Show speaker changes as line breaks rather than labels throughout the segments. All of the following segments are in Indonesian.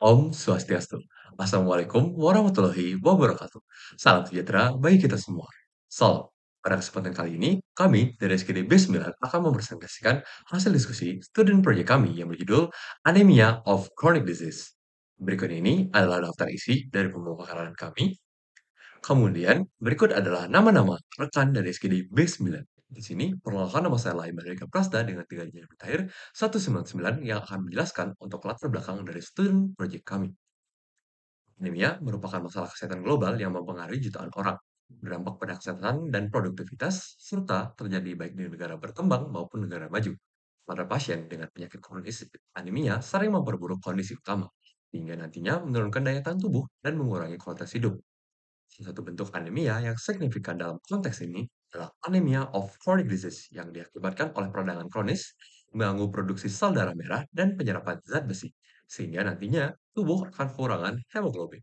Om Swastiastu. Assalamualaikum warahmatullahi wabarakatuh. Salam sejahtera bagi kita semua. Salam. Pada kesempatan kali ini, kami dari SKD B9 akan mempresentasikan hasil diskusi student project kami yang berjudul Anemia of Chronic Disease. Berikut ini adalah daftar isi dari pembekalan kami. Kemudian, berikut adalah nama-nama rekan dari SKD B9. Di sini, perkenalkan nama saya Lain Badrika Prasda dengan 3 jari terakhir 199 yang akan menjelaskan untuk latar belakang dari student project kami. Anemia merupakan masalah kesehatan global yang mempengaruhi jutaan orang, berdampak pada kesehatan dan produktivitas, serta terjadi baik di negara berkembang maupun negara maju. Pada pasien dengan penyakit kronis, anemia sering memperburuk kondisi utama, hingga nantinya menurunkan daya tahan tubuh dan mengurangi kualitas hidup. Salah satu bentuk anemia yang signifikan dalam konteks ini adalah anemia of chronic disease yang diakibatkan oleh peradangan kronis, mengganggu produksi sel darah merah, dan penyerapan zat besi, sehingga nantinya tubuh akan kekurangan hemoglobin.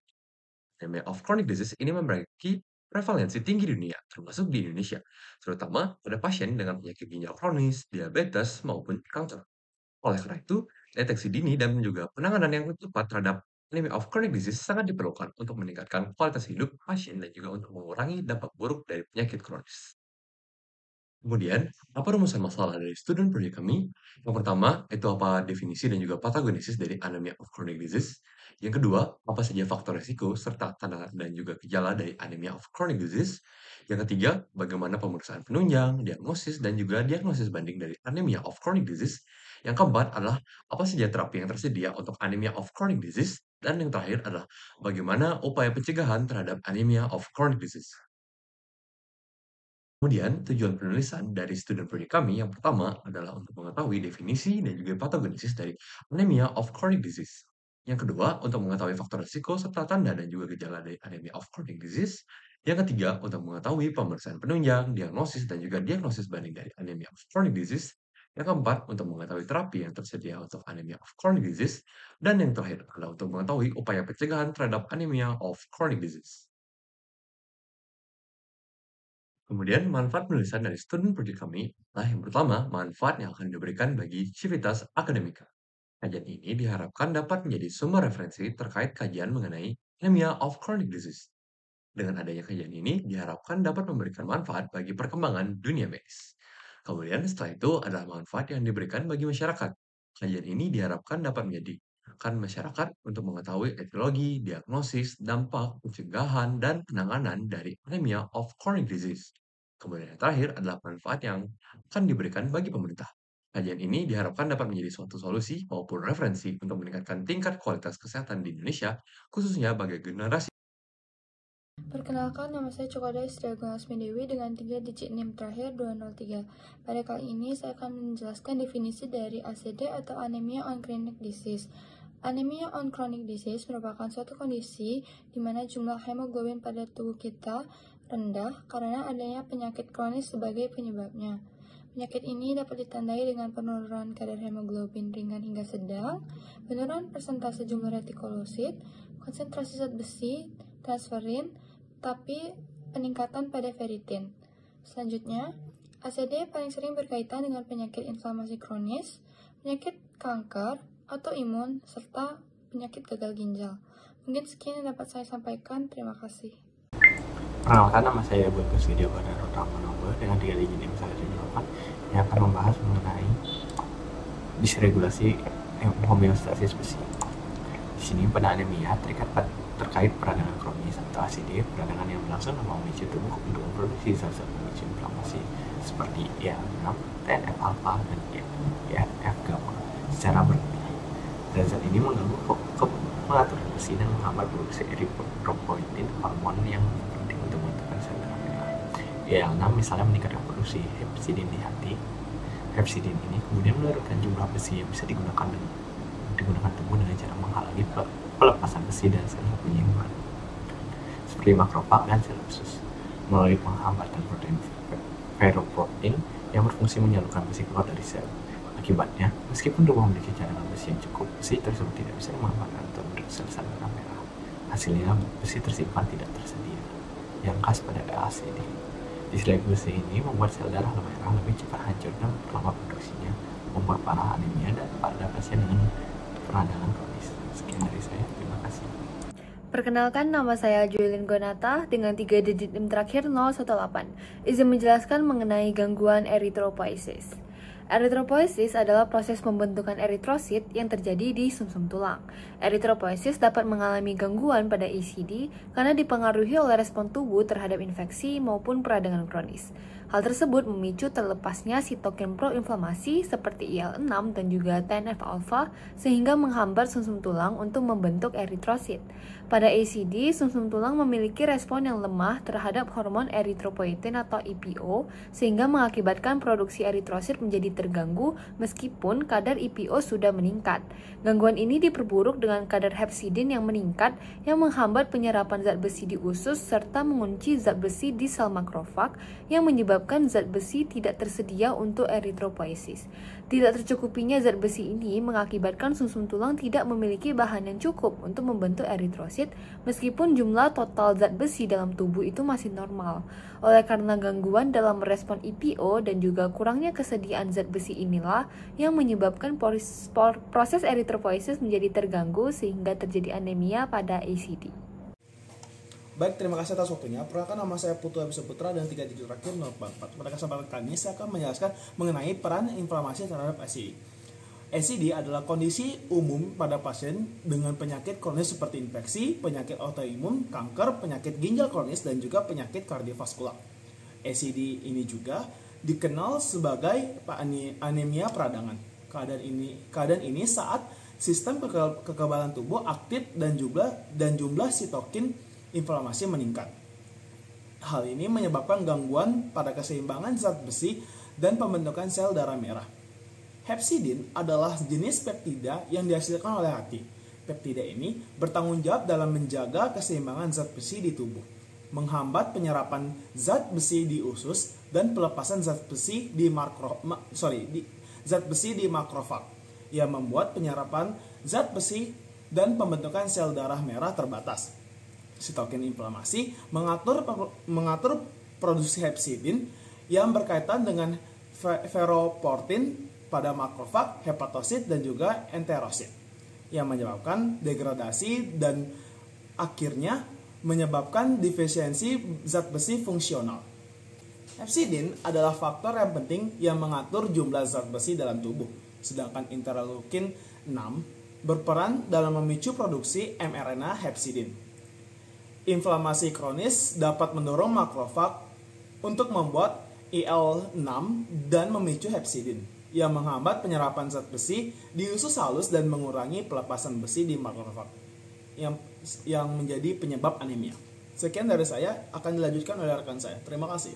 Anemia of chronic disease ini memiliki prevalensi tinggi di dunia, termasuk di Indonesia, terutama pada pasien dengan penyakit ginjal kronis, diabetes, maupun kanker. Oleh karena itu, deteksi dini dan juga penanganan yang tepat terhadap anemia of chronic disease sangat diperlukan untuk meningkatkan kualitas hidup pasien dan juga untuk mengurangi dampak buruk dari penyakit kronis. Kemudian, apa rumusan masalah dari student project kami? Yang pertama, itu apa definisi dan juga patogenesis dari anemia of chronic disease. Yang kedua, apa saja faktor risiko serta tanda dan juga gejala dari anemia of chronic disease. Yang ketiga, bagaimana pemeriksaan penunjang, diagnosis, dan juga diagnosis banding dari anemia of chronic disease. Yang keempat adalah apa saja terapi yang tersedia untuk anemia of chronic disease. Dan yang terakhir adalah bagaimana upaya pencegahan terhadap anemia of chronic disease. Kemudian, tujuan penulisan dari student project kami yang pertama adalah untuk mengetahui definisi dan juga patogenesis dari anemia of chronic disease. Yang kedua, untuk mengetahui faktor risiko serta tanda dan juga gejala dari anemia of chronic disease. Yang ketiga, untuk mengetahui pemeriksaan penunjang, diagnosis, dan juga diagnosis banding dari anemia of chronic disease. Yang keempat, untuk mengetahui terapi yang tersedia untuk anemia of chronic disease. Dan yang terakhir adalah untuk mengetahui upaya pencegahan terhadap anemia of chronic disease. Kemudian manfaat penulisan dari student project kami adalah yang pertama, manfaat yang akan diberikan bagi civitas akademika. Kajian ini diharapkan dapat menjadi sumber referensi terkait kajian mengenai anemia of chronic disease. Dengan adanya kajian ini diharapkan dapat memberikan manfaat bagi perkembangan dunia medis. Kemudian setelah itu adalah manfaat yang diberikan bagi masyarakat. Kajian ini diharapkan dapat menjadikan masyarakat untuk mengetahui etiologi, diagnosis, dampak, pencegahan, dan penanganan dari anemia of chronic disease. Kemudian yang terakhir adalah manfaat yang akan diberikan bagi pemerintah. Kajian ini diharapkan dapat menjadi suatu solusi maupun referensi untuk meningkatkan tingkat kualitas kesehatan di Indonesia, khususnya bagi generasi.
Perkenalkan, nama saya Cokoda Istri Agung Asmi Dewi dengan 3 digit NIM terakhir 203. Pada kali ini saya akan menjelaskan definisi dari ACD atau Anemia on Chronic Disease. Anemia on Chronic Disease merupakan suatu kondisi di mana jumlah hemoglobin pada tubuh kita rendah karena adanya penyakit kronis sebagai penyebabnya. Penyakit ini dapat ditandai dengan penurunan kadar hemoglobin ringan hingga sedang, penurunan persentase jumlah retikulosit, konsentrasi zat besi, transferin, tapi peningkatan pada ferritin. Selanjutnya, ACD paling sering berkaitan dengan penyakit inflamasi kronis, penyakit kanker, autoimun, serta penyakit gagal ginjal. Mungkin sekian yang dapat saya sampaikan. Terima kasih.
Perkenalkan, nama saya Bagus Widya Badar Manobo dengan 3 digit NIM 158 yang akan membahas mengenai disregulasi homeostasis besi. Di sini pada anemia terkait peradangan kronis atau ACD, peradangan yang berlangsung dalam memicu tubuh untuk memproduksi zat-zat pemicu inflamasi seperti IL-6, TNF-alpha, dan IFF gamma secara berlebihan. Zat-zat ini mengganggu pengaturan besi dan menghambat produksi erythropoietin, hormon yang penting untuk membentukkan sel darah merah. IL-6 misalnya meningkatkan produksi hepsidin di hati. Hepsidin ini kemudian menurunkan jumlah besi yang bisa digunakan tubuh dengan cara menghalangi pelepasan besi dan sel penyimpan seperti makrofag dan sel usus melalui penghambatan protein ferroprotein yang berfungsi menyalurkan besi keluar dari sel. Akibatnya, meskipun tubuh memiliki cadangan besi yang cukup, besi tersebut tidak bisa dimanfaatkan untuk membentuk sel darah merah. Hasilnya, besi tersimpan tidak tersedia, yang khas pada ACD. Disregulasi ini membuat sel darah merah lebih cepat hancur dan memperlambat produksinya, memperparah anemia dan pada pasien dengan peradangan kronis. Sekian dari saya, terima kasih.
Perkenalkan, nama saya Julian Gonata dengan 3 digit NIM terakhir 018. Izin menjelaskan mengenai gangguan eritropoiesis. Eritropoiesis adalah proses pembentukan eritrosit yang terjadi di sumsum tulang. Eritropoiesis dapat mengalami gangguan pada ECD karena dipengaruhi oleh respon tubuh terhadap infeksi maupun peradangan kronis. Hal tersebut memicu terlepasnya sitokin proinflamasi seperti IL-6 dan juga TNF-alpha sehingga menghambat sumsum tulang untuk membentuk eritrosit. Pada ACD, sumsum tulang memiliki respon yang lemah terhadap hormon eritropoietin atau EPO sehingga mengakibatkan produksi eritrosit menjadi terganggu meskipun kadar EPO sudah meningkat. Gangguan ini diperburuk dengan kadar hepsidin yang meningkat yang menghambat penyerapan zat besi di usus serta mengunci zat besi di sel makrofag yang menyebabkan zat besi tidak tersedia untuk eritropoiesis. Tidak tercukupinya zat besi ini mengakibatkan sumsum tulang tidak memiliki bahan yang cukup untuk membentuk eritrosit meskipun jumlah total zat besi dalam tubuh itu masih normal. Oleh karena gangguan dalam merespon EPO dan juga kurangnya kesediaan zat besi inilah yang menyebabkan proses eritropoiesis menjadi terganggu sehingga terjadi anemia pada ACD.
Baik, terima kasih atas waktunya. Perkenalkan, nama saya Putu Abisa Putra dan 3 digit terakhir 044. Pada kesempatan kali ini saya akan menjelaskan mengenai peran inflamasi terhadap ACD. ACD adalah kondisi umum pada pasien dengan penyakit kronis seperti infeksi, penyakit autoimun, kanker, penyakit ginjal kronis, dan juga penyakit kardiovaskular. ACD ini juga dikenal sebagai anemia peradangan. Keadaan ini saat sistem kekebalan tubuh aktif dan jumlah sitokin inflamasi meningkat. Hal ini menyebabkan gangguan pada keseimbangan zat besi dan pembentukan sel darah merah. Hepsidin adalah jenis peptida yang dihasilkan oleh hati. Peptida ini bertanggung jawab dalam menjaga keseimbangan zat besi di tubuh, menghambat penyerapan zat besi di usus dan pelepasan zat besi di makrofag yang membuat penyerapan zat besi dan pembentukan sel darah merah terbatas. Sitokin inflamasi mengatur produksi hepsidin yang berkaitan dengan ferroportin pada makrofag, hepatosit, dan juga enterosit yang menyebabkan degradasi dan akhirnya menyebabkan defisiensi zat besi fungsional. Hepsidin adalah faktor yang penting yang mengatur jumlah zat besi dalam tubuh, sedangkan interleukin 6 berperan dalam memicu produksi mRNA hepsidin. Inflamasi kronis dapat mendorong makrofag untuk membuat IL-6 dan memicu hepsidin yang menghambat penyerapan zat besi di usus halus dan mengurangi pelepasan besi di makrofag yang menjadi penyebab anemia. Sekian dari saya, akan dilanjutkan oleh rekan saya. Terima kasih.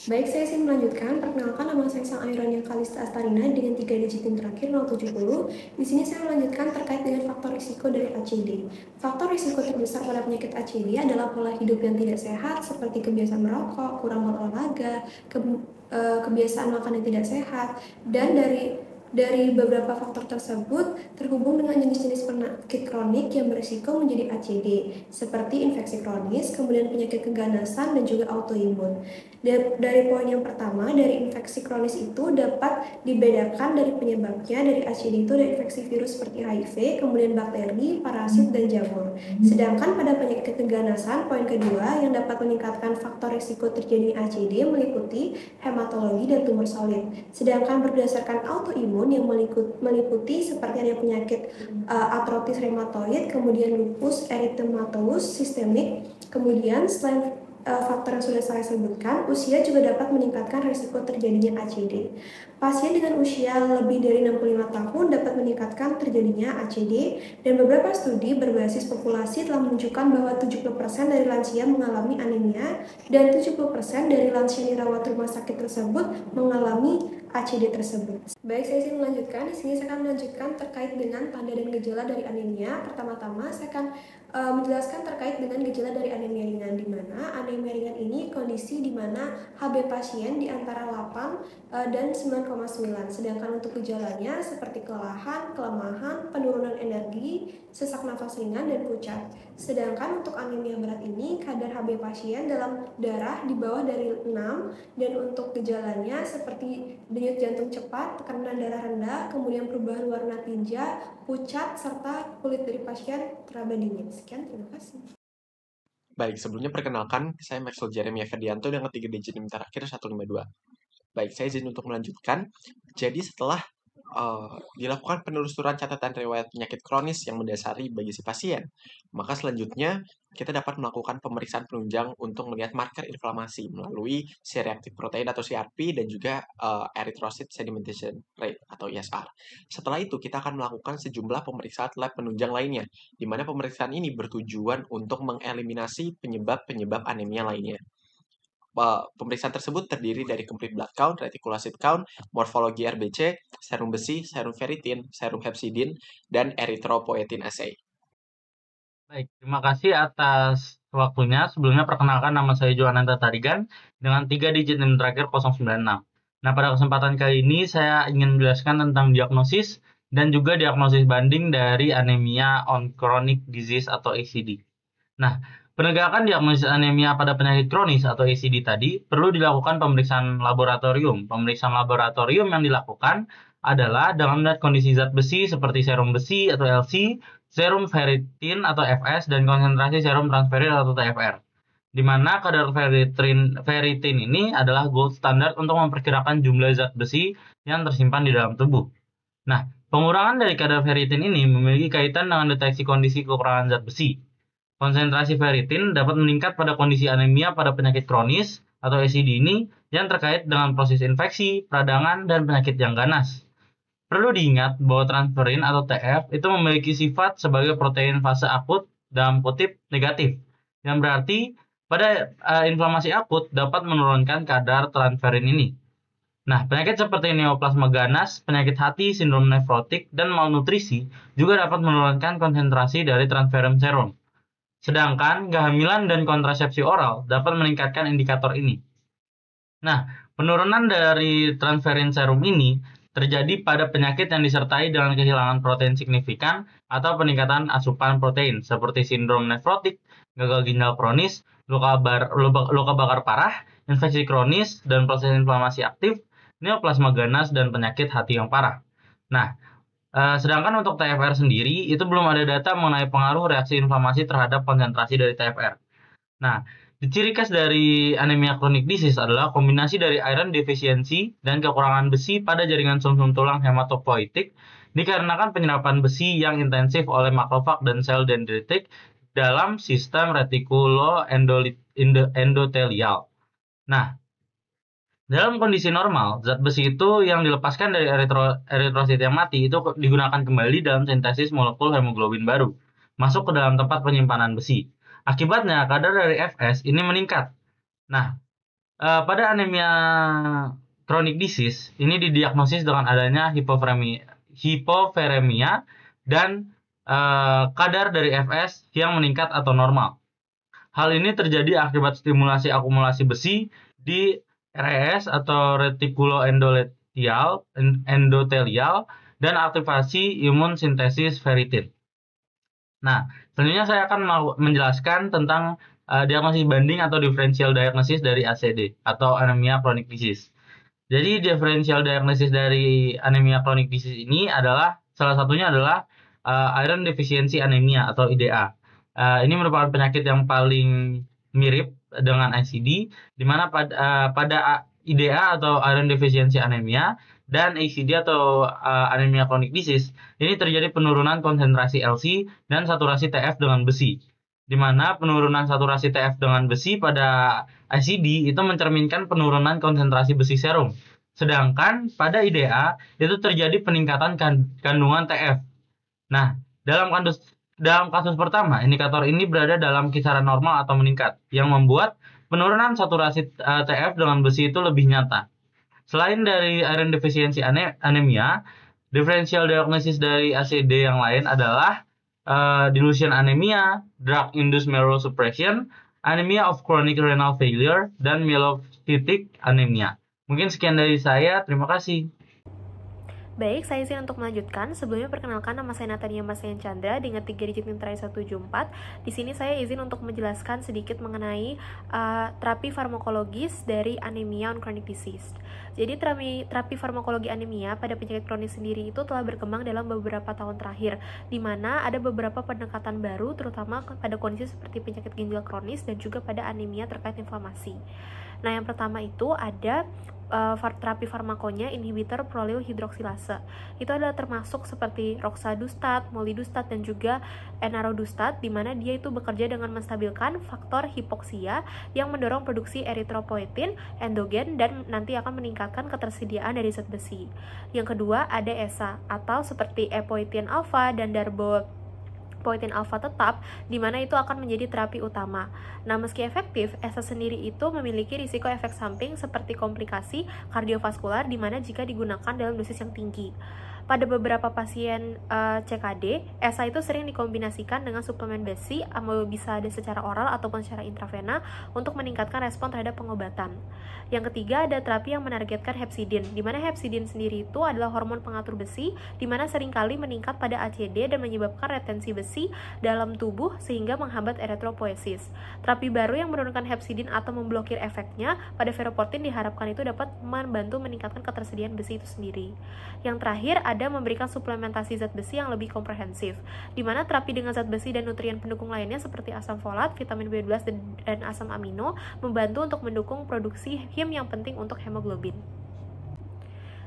Baik, saya ingin melanjutkan. Perkenalkan, nama saya Sang Airania Kalista Astarina dengan 3 digit NIM terakhir 070. Di sini saya melanjutkan terkait dengan faktor risiko dari ACD. Faktor risiko terbesar pada penyakit ACD adalah pola hidup yang tidak sehat seperti kebiasaan merokok, kurang berolahraga, kebiasaan makan yang tidak sehat, dan dari beberapa faktor tersebut terhubung dengan jenis-jenis penyakit kronik yang berisiko menjadi ACD, seperti infeksi kronis, kemudian penyakit keganasan, dan juga autoimun. Dari poin yang pertama, dari infeksi kronis itu dapat dibedakan dari penyebabnya. Dari ACD itu ada infeksi virus seperti HIV, kemudian bakteri, parasit, dan jamur. Sedangkan pada penyakit keganasan, poin kedua yang dapat meningkatkan faktor risiko terjadinya ACD meliputi hematologi dan tumor solid. Sedangkan berdasarkan autoimun yang meliputi seperti ada penyakit artritis reumatoid, kemudian lupus erythematosus sistemik. Kemudian selain faktor yang sudah saya sebutkan, usia juga dapat meningkatkan risiko terjadinya ACD. Pasien dengan usia lebih dari 65 tahun dapat meningkatkan terjadinya ACD, dan beberapa studi berbasis populasi telah menunjukkan bahwa 70% dari lansia mengalami anemia dan 70% dari lansia yang dirawat rumah sakit tersebut mengalami ACD tersebut. Baik, saya ingin melanjutkan. Di sini saya akan melanjutkan terkait dengan tanda dan gejala dari anemia. Pertama-tama saya akan menjelaskan terkait dengan gejala dari anemia ringan, di mana anemia ringan ini kondisi di mana HB pasien di antara 8 dan 9,9. Sedangkan untuk gejalanya seperti kelelahan, kelemahan, penurunan energi, sesak nafas ringan, dan pucat. Sedangkan untuk anemia berat ini, kadar Hb pasien dalam darah di bawah dari 6, dan untuk gejalanya seperti denyut jantung cepat, tekanan darah rendah, kemudian perubahan warna tinja, pucat, serta kulit dari pasien teraba dingin. Sekian, terima kasih.
Baik, sebelumnya perkenalkan, saya Maxwell Jeremia Ferdianto dengan 3 digit NIM terakhir 152. Baik, saya izin untuk melanjutkan. Jadi setelah dilakukan penelusuran catatan riwayat penyakit kronis yang mendasari bagi si pasien, maka selanjutnya kita dapat melakukan pemeriksaan penunjang untuk melihat marker inflamasi melalui C-reactive protein atau CRP dan juga erythrocyte sedimentation rate atau ESR. Setelah itu kita akan melakukan sejumlah pemeriksaan lab penunjang lainnya, di mana pemeriksaan ini bertujuan untuk mengeliminasi penyebab-penyebab anemia lainnya. Pemeriksaan tersebut terdiri dari complete blood count, reticulocyte count, morfologi RBC, serum besi, serum ferritin, serum hepcidin, dan erythropoietin assay.
Baik, terima kasih atas waktunya. Sebelumnya perkenalkan, nama saya Johananta Tarigan dengan 3 digit NIM terakhir 096. Nah, pada kesempatan kali ini saya ingin menjelaskan tentang diagnosis dan juga diagnosis banding dari anemia on chronic disease atau ACD. Nah, penegakan diagnosis anemia pada penyakit kronis atau ACD tadi perlu dilakukan pemeriksaan laboratorium. Pemeriksaan laboratorium yang dilakukan adalah dengan melihat kondisi zat besi seperti serum besi atau LC, serum ferritin atau FS, dan konsentrasi serum transferin atau TFR. Di mana kadar ferritin ini adalah gold standard untuk memperkirakan jumlah zat besi yang tersimpan di dalam tubuh. Nah, pengurangan dari kadar ferritin ini memiliki kaitan dengan deteksi kondisi kekurangan zat besi. Konsentrasi ferritin dapat meningkat pada kondisi anemia pada penyakit kronis atau ACD ini yang terkait dengan proses infeksi, peradangan, dan penyakit yang ganas. Perlu diingat bahwa transferin atau TF itu memiliki sifat sebagai protein fase akut dalam kutip negatif, yang berarti pada inflamasi akut dapat menurunkan kadar transferin ini. Nah, penyakit seperti neoplasma ganas, penyakit hati, sindrom nefrotik, dan malnutrisi juga dapat menurunkan konsentrasi dari transferin serum. Sedangkan kehamilan dan kontrasepsi oral dapat meningkatkan indikator ini. Nah, penurunan dari transferin serum ini terjadi pada penyakit yang disertai dengan kehilangan protein signifikan atau peningkatan asupan protein seperti sindrom nefrotik, gagal ginjal kronis, luka bakar parah, infeksi kronis, dan proses inflamasi aktif, neoplasma ganas, dan penyakit hati yang parah. Nah, sedangkan untuk TFR sendiri, itu belum ada data mengenai pengaruh reaksi inflamasi terhadap konsentrasi dari TFR. Nah, ciri khas dari anemia chronic disease adalah kombinasi dari iron deficiency dan kekurangan besi pada jaringan sumsum tulang hematopoietik dikarenakan penyerapan besi yang intensif oleh makrofag dan sel dendritik dalam sistem retikuloendotelial. Nah, dalam kondisi normal, zat besi itu yang dilepaskan dari eritrosit yang mati itu digunakan kembali dalam sintesis molekul hemoglobin baru, masuk ke dalam tempat penyimpanan besi. Akibatnya, kadar dari FS ini meningkat. Nah, pada anemia chronic disease, ini didiagnosis dengan adanya hipoferemia dan kadar dari FS yang meningkat atau normal. Hal ini terjadi akibat stimulasi akumulasi besi di RES atau retikuloendotelial dan aktivasi imun sintesis ferritin. Nah, selanjutnya saya akan menjelaskan tentang diagnosis banding atau differential diagnosis dari ACD atau anemia chronic disease. Jadi differential diagnosis dari anemia chronic disease ini adalah salah satunya adalah iron deficiency anemia atau IDA. Ini merupakan penyakit yang paling mirip dengan ACD, di mana pada IDA atau iron deficiency anemia dan ACD atau anemia chronic disease, ini terjadi penurunan konsentrasi LC dan saturasi TF dengan besi. Di mana penurunan saturasi TF dengan besi pada ACD itu mencerminkan penurunan konsentrasi besi serum. Sedangkan pada IDA itu terjadi peningkatan kandungan TF. Nah, dalam kasus pertama, indikator ini berada dalam kisaran normal atau meningkat, yang membuat penurunan saturasi TF dengan besi itu lebih nyata. Selain dari iron deficiency anemia, differential diagnosis dari ACD yang lain adalah dilution anemia, drug-induced myelosuppression, anemia of chronic renal failure, dan myelocytic anemia. Mungkin sekian dari saya, terima kasih.
Baik, saya izin untuk melanjutkan. Sebelumnya perkenalkan, nama saya Natania Masyan Chandra dengan 3 digit NIM terakhir 174. Di sini saya izin untuk menjelaskan sedikit mengenai terapi farmakologis dari anemia on chronic disease. Jadi terapi farmakologi anemia pada penyakit kronis sendiri itu telah berkembang dalam beberapa tahun terakhir, di mana ada beberapa pendekatan baru terutama pada kondisi seperti penyakit ginjal kronis dan juga pada anemia terkait inflamasi. Nah, yang pertama itu ada terapi farmakonya inhibitor prolyl hidroksilase. Itu adalah termasuk seperti roxadustat, molidustat, dan juga enarodustat, di mana dia itu bekerja dengan menstabilkan faktor hipoksia yang mendorong produksi eritropoietin endogen dan nanti akan meningkatkan ketersediaan dari zat besi. Yang kedua ada ESA atau seperti epoetin alfa dan darbepoetin alfa tetap, di mana itu akan menjadi terapi utama. Nah, meski efektif, ESA sendiri itu memiliki risiko efek samping seperti komplikasi kardiovaskular, di mana jika digunakan dalam dosis yang tinggi. Pada beberapa pasien CKD, ESA itu sering dikombinasikan dengan suplemen besi, bisa ada secara oral ataupun secara intravena untuk meningkatkan respon terhadap pengobatan. Yang ketiga ada terapi yang menargetkan hepsidin, di mana hepsidin sendiri itu adalah hormon pengatur besi, di mana seringkali meningkat pada ACD dan menyebabkan retensi besi dalam tubuh sehingga menghambat eritropoiesis. Terapi baru yang menurunkan hepsidin atau memblokir efeknya pada ferroportin diharapkan itu dapat membantu meningkatkan ketersediaan besi itu sendiri. Yang terakhir ada memberikan suplementasi zat besi yang lebih komprehensif, di mana terapi dengan zat besi dan nutrien pendukung lainnya seperti asam folat, vitamin B12, dan asam amino membantu untuk mendukung produksi him yang penting untuk hemoglobin.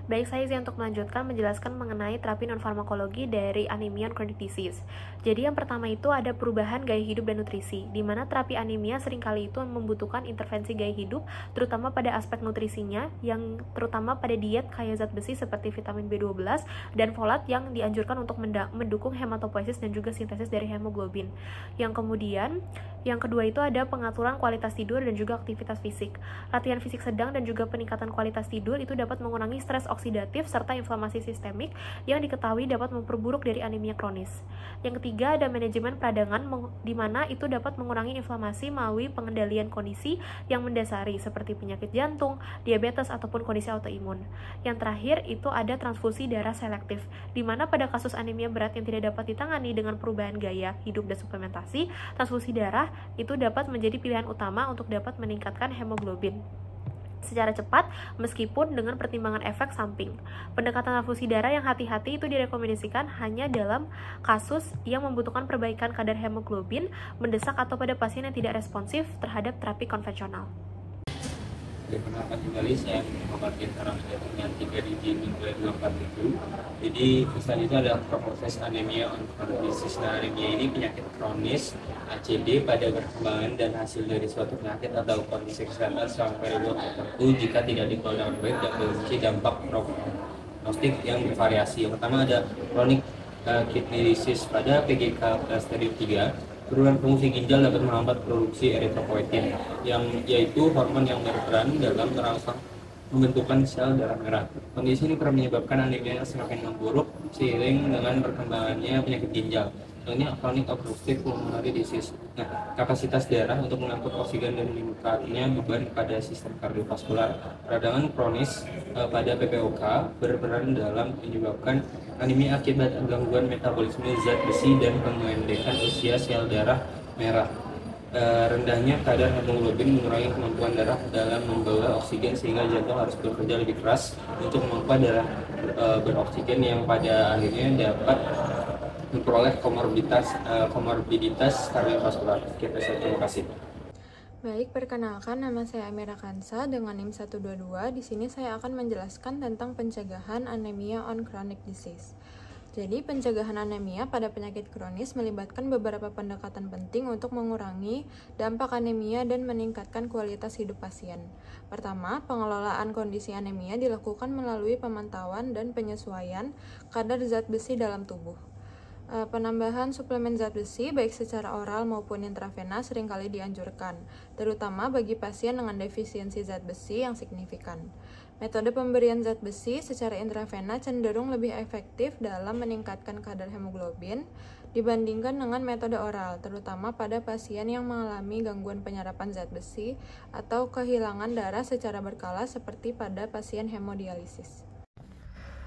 Baik, saya izin untuk melanjutkan menjelaskan mengenai terapi non-farmakologi dari anemia chronic disease. Jadi yang pertama itu ada perubahan gaya hidup dan nutrisi, di mana terapi anemia seringkali itu membutuhkan intervensi gaya hidup, terutama pada aspek nutrisinya, yang terutama pada diet kaya zat besi seperti vitamin B12 dan folat yang dianjurkan untuk mendukung hematopoiesis dan juga sintesis dari hemoglobin. Yang kedua itu ada pengaturan kualitas tidur dan juga aktivitas fisik. Latihan fisik sedang dan juga peningkatan kualitas tidur itu dapat mengurangi stres oksidatif serta inflamasi sistemik yang diketahui dapat memperburuk dari anemia kronis. Yang ketiga ada manajemen peradangan, di mana itu dapat mengurangi inflamasi melalui pengendalian kondisi yang mendasari seperti penyakit jantung, diabetes, ataupun kondisi autoimun. Yang terakhir itu ada transfusi darah selektif, di mana pada kasus anemia berat yang tidak dapat ditangani dengan perubahan gaya hidup dan suplementasi, transfusi darah itu dapat menjadi pilihan utama untuk dapat meningkatkan hemoglobin secara cepat meskipun dengan pertimbangan efek samping. Pendekatan transfusi darah yang hati-hati itu direkomendasikan hanya dalam kasus yang membutuhkan perbaikan kadar hemoglobin mendesak atau pada pasien yang tidak responsif terhadap terapi konvensional.
Perkenalkan kembali, saya Muhammad Bintang dengan 3 digit NIM 247. Jadi selanjutnya adalah proses anemia on chronic disease. Nah, anemia ini penyakit kronis ACD pada perkembangan dan hasil dari suatu penyakit atau kondisi kesehatan selama periode tertentu jika tidak dikelola dengan baik dan memiliki dampak prognostik yang bervariasi. Yang pertama ada chronic kidney disease. Pada PGK stadium 3, penurunan fungsi ginjal dapat menghambat produksi eritropoietin, yang yaitu hormon yang berperan dalam merangsang pembentukan sel darah merah. Kondisi ini pernah menyebabkan anemia yang semakin memburuk seiring dengan perkembangannya penyakit ginjal. Contohnya chronic obstructive pulmonary disease. Nah, kapasitas darah untuk mengangkut oksigen dan meningkatnya beban pada sistem kardiovaskular. Peradangan kronis pada PPOK berperan dalam menyebabkan anemia akibat gangguan metabolisme zat besi dan pengendekan usia sel darah merah. Rendahnya kadar hemoglobin mengurangi kemampuan darah dalam membawa oksigen sehingga jantung harus bekerja lebih keras untuk memompa darah beroksigen yang pada akhirnya dapat memperoleh komorbiditas kardiovaskular. Terima kasih.
Baik, perkenalkan nama saya Amira Kansa dengan NIM 122. Di sini saya akan menjelaskan tentang pencegahan anemia on chronic disease. Jadi, pencegahan anemia pada penyakit kronis melibatkan beberapa pendekatan penting untuk mengurangi dampak anemia dan meningkatkan kualitas hidup pasien. Pertama, pengelolaan kondisi anemia dilakukan melalui pemantauan dan penyesuaian kadar zat besi dalam tubuh. Penambahan suplemen zat besi baik secara oral maupun intravena seringkali dianjurkan, terutama bagi pasien dengan defisiensi zat besi yang signifikan. Metode pemberian zat besi secara intravena cenderung lebih efektif dalam meningkatkan kadar hemoglobin dibandingkan dengan metode oral, terutama pada pasien yang mengalami gangguan penyerapan zat besi atau kehilangan darah secara berkala seperti pada pasien hemodialisis.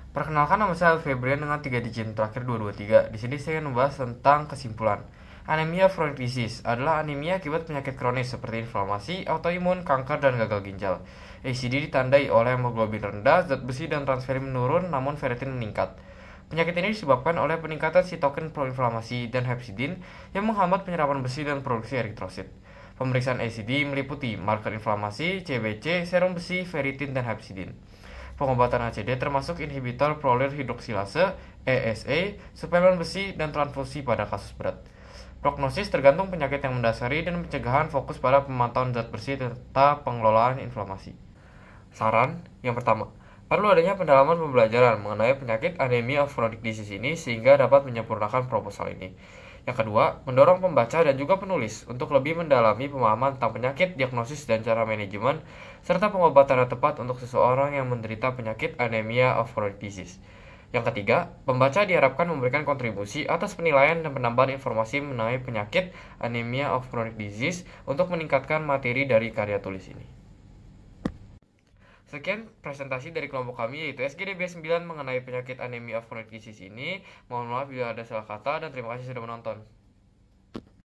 Perkenalkan, nama saya Febrian dengan 3 digit terakhir 223. Di sini saya akan membahas tentang kesimpulan. Anemia chronic disease adalah anemia akibat penyakit kronis seperti inflamasi, autoimun, kanker, dan gagal ginjal. ACD ditandai oleh hemoglobin rendah, zat besi dan transferin menurun namun ferritin meningkat. Penyakit ini disebabkan oleh peningkatan sitokin proinflamasi dan hepsidin yang menghambat penyerapan besi dan produksi eritrosit. Pemeriksaan ACD meliputi marker inflamasi, CBC, serum besi, ferritin, dan hepsidin. Pengobatan ACD termasuk inhibitor prolir hidroksilase, ESA, suplemen besi, dan transfusi pada kasus berat. Prognosis tergantung penyakit yang mendasari dan pencegahan fokus pada pemantauan zat bersih serta pengelolaan inflamasi. Saran yang pertama, perlu adanya pendalaman pembelajaran mengenai penyakit anemia of chronic disease ini sehingga dapat menyempurnakan proposal ini. Yang kedua, mendorong pembaca dan juga penulis untuk lebih mendalami pemahaman tentang penyakit, diagnosis, dan cara manajemen, serta pengobatan yang tepat untuk seseorang yang menderita penyakit anemia of chronic disease. Yang ketiga, pembaca diharapkan memberikan kontribusi atas penilaian dan penambahan informasi mengenai penyakit anemia of chronic disease untuk meningkatkan materi dari karya tulis ini. Sekian presentasi dari kelompok kami yaitu SGDB 9 mengenai penyakit anemia of chronic disease ini. Mohon maaf bila ada salah kata dan terima kasih sudah menonton.